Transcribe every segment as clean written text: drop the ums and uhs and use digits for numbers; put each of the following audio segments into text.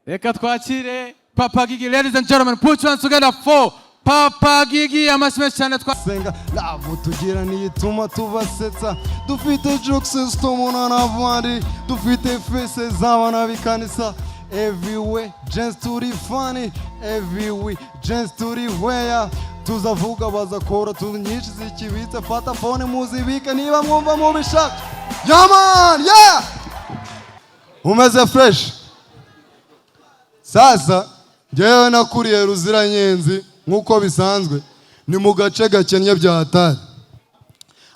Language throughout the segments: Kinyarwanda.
Reka twakire Papa Gigi. Ladies and gentlemen, put your hands together for Papa Gigi. Amashyi cyane twasenga lavo tugira niyituma tubasetsa dufite jokes tomona n'abandi dufite faces z'abana bikanisa everywhere just to be funny everywhere just to be where tuzavuga bazakora tunyinshi zikibitse fata phone muzibika niba mwumva mubishaka yeah man yeah umeze fresh. Sasa ngewe nakuriye Ruziranyenzi nkuko bisanzwe ni mu gace gakennye bya hatari,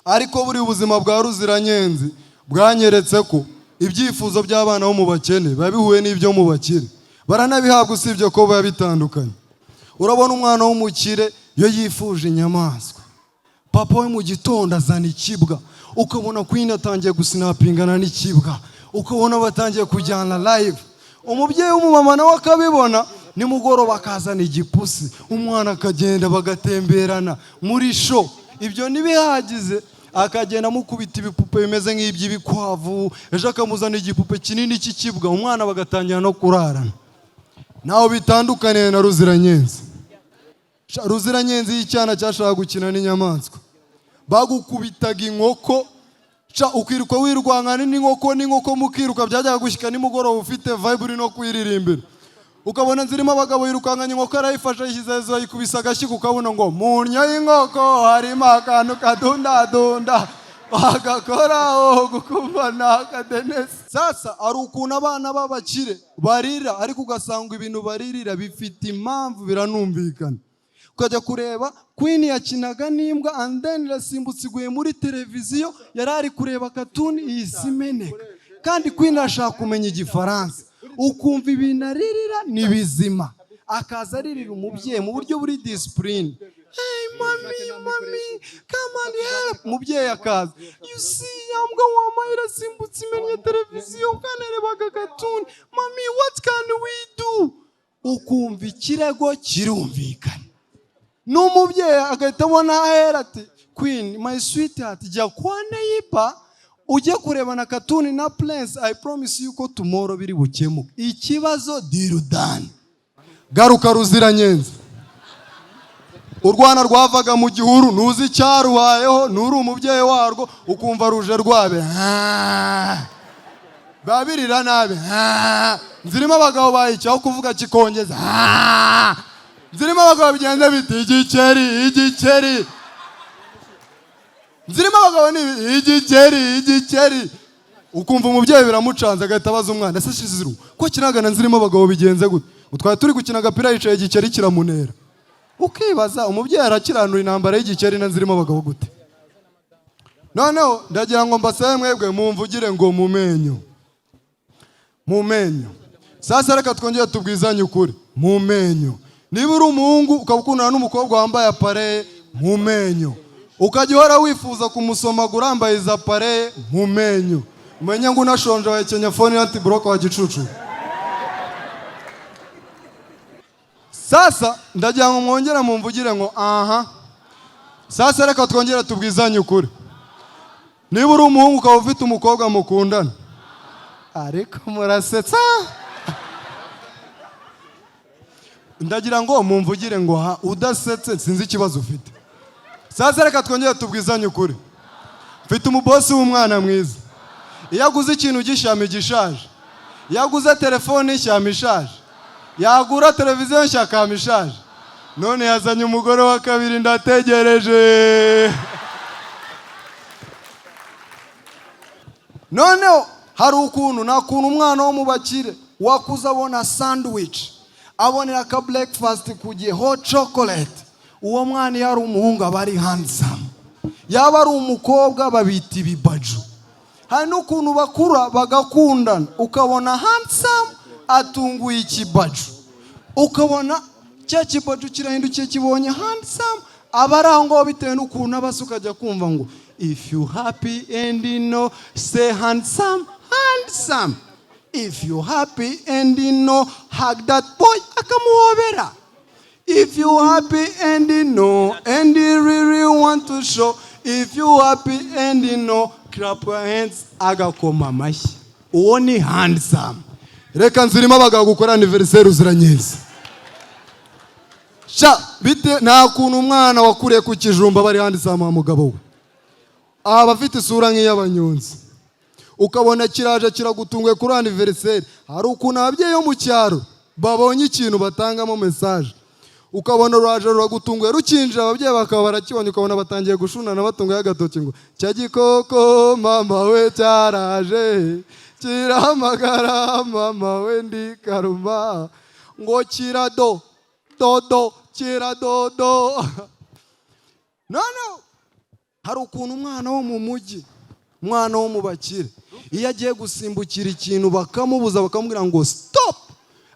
ariko buri ubuzima bwa Ruziranyenzi bwanyeretse ko ibyifuzo by'abana bo mu bakene babihuye n'ibyo mu bakire baranabihabwa, usibye ko biba bitandukanye. Urabona umwana w'umukire yo yifuje inyamaswa, papa we mu gitondo azana ikibwa, ukabona Queen atangiye gusinapingana n'ikibwa, ukabona batangiye kujyana live. Umubyeyi w'umumama nawe akabibona, nimugoroba akazana igipusi, umwana akagenda bagatemberana muri show. Ibyo nibihagize akagenda mukubita ibipupe bimeze nk'iby'ibikwavu, ejo akamuzana igipupe kinini cy'ikibwa, umwana bagatangira no kurarana. Naho bitandukaniye na Ruziranyenzi. Ruziranyenzi y'icyana cyashaka gukina n'inyamaswa, bagukubitaga inkoko, ukiruka wirwangana n'inkoko mukiruka, byajyaga gushyika nimugoroba ufite vibe uri no kwiririmbira, ukabona zirimo abagabo yirukankanye inkoko arayifasha yishyizezo yikubisa agashyiga, ukabona ngo munyo y'inkoko harimo akantu kadundadunda agakoraho gukumva n'akadenesi. Sasa ari ukuntu abana b'abakire barira, ariko ugasanga ibintu baririra bifite impamvu biranumvikana. Ukajya kureba Queen yakinaga n'imbwa and then irasimbutse iguye muri televiziyo, yari ari kureba cartoon isimeneka, kandi Queen ashaka kumenya igifaransa, ukumva ibintu aririra ni bizima, akaza aririra umubyeyi mu buryo buri discipline. Hey mami come on help, umubyeyi akaza, you see yambwa wama irasimbutse imenye televiziyo kanerebaga cartoon, mami what can we do? Ukumva ikirego kirumvikana, n'umubyeyi agahita abona ahera ati Queen my sweetheart jya kwa Neighbor ujye kureba na cartoon na Prince, I promise you ko tomorrow biri bukemuka ikibazo dirudani. Garuka Ruziranyenzi, u Rwanda rwavaga mu gihuru, nuzi cyarubayeho, nuri umubyeyi warwo, ukumva ruje rwabe babirira nabe nzirimo abagabo bayicyaho kuvuga kikongeza nzirimo abagabo bigenze biti igikeri nzirimo abagabo ni igikeri, ukumva umubyeyi biramucanze agahita abaza umwana, ese shiziru ko kiragana nzirimo abagabo bigenze gute? Utwaye turi gukina agapira yicaye igikeri kiramunera, ukibaza umubyeyi arakiranura intambara y'igikeri na nzirimo abagabo gute? Noneho ndagira ngo mbasabe mwebwe mumvugire ngo mumenyo. Sasa reka twongere tubwizanye ukuri, mumenyo. Niba uri umuhungu ukabukundana n'umukobwa wambaye apare, mumenyo. Ukajya uhora wifuza kumusomagura yambaye za apare, mumenyo. Umenya ngo unashonje wa Kenya phone anti broker wa gicucu. Sasa ndagira ngo mwongere mumvugire ngo aha. Sasa reka twongere tubwizanye ukuri. Niba uri umuhungu ukaba ufite umukobwa mukundana, ariko murasetsa, ndagira ngo mumvugire ngo ha, udasetse sinzi ikibazo ufite. Sasa reka twongere tubwizanye ukuri. Mfite umubosi w'umwana mwiza, iyo aguze ikintu gishyama gishaje, yaguze telefone ishyama ishaje, yagura televiziyo nshyakama ishaje, none yazanye umugore wa kabiri ndategereje. Noneho hari ukuntu nakuntu umwana wo mu bakire wakuza abona sandwich, abonera ka breakfast kugiye hot chocolate, uwo mwana yari umuhungu aba ari handsome, yaba ari umukobwa babita ibibaju. Hari n'ukuntu bakura bagakundana, ukabona handsome atunguye ikibaju, ukabona cya kibaju kirahindukiye kibonye handsome, abarango bitewe n'ukuntu abase, ukajya kumva ngo if you happy and you know say handsome. If you happy and you know hug that boy akamuhobera. If you happy and you know and you really want to show, if you happy and you know clap your hands agakoma amashyi, uwo ni handsome. reka nzirimo abagabo gukora anniversaire Ruziranyenzi. Sha bite nta kuntu umwana wakuriye ku kijumba bari handitse ama mugabo we aba afite isura nk'iy'abanyonzi, ukabona kiraje kiragutunguye kuri anniversaire. Hari ukuntu ababyeyi yo mu cyaro babonye ikintu batangamo message, ukabona ruraje ruragutunguye, rukinjira ababyeyi bakaba barakibonye, ukabona batangiye gushunana batunguye agatoki ngo cya gikoko mama we cyaraje kirahamagara mama we ndi karuma ngo kirado dodo kiradodo. No, hari ukuntu umwana wo mu mujyi, umwana wo mu bakire, iyo agiye gusimbukira ikintu bakamubuza bakamubwira ngo stop,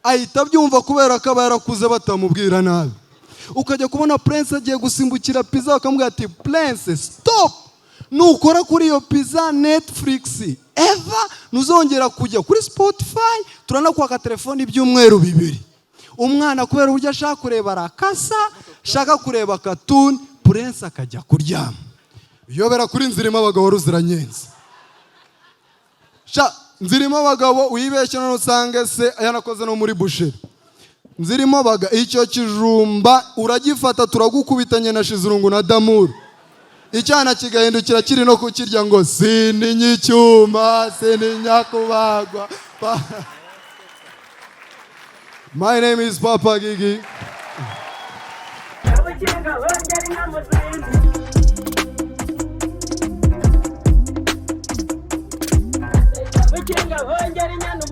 ahita abyumva kubera ko aba yarakuze batamubwira nabi. Ukajya kubona Prince agiye gusimbukira pizza bakamubwira ati Prince stop, nukora kuri iyo pizza Netflix eva nuzongera kujya kuri Spotify, turanakwaka telefone ibyumweru 2. Umwana kubera uburyo ashaka kureba arakasa, shaka kureba cartoon, Prince akajya kuryama. Yobera kuri nzirimo abagabo Ruziranyenzi. Sha nzirimo abagabo wibeshye no usange se yanakoze no muri boucherie. Nzirimo baga icyo kijumba uragifata turagukubitanye na Shizurungu na Damuru, icyana kigahindukira kiri no kukirya ngo sini nyicyuma sini nyakubagwa. My name is Papa Gigi. Wongera inyana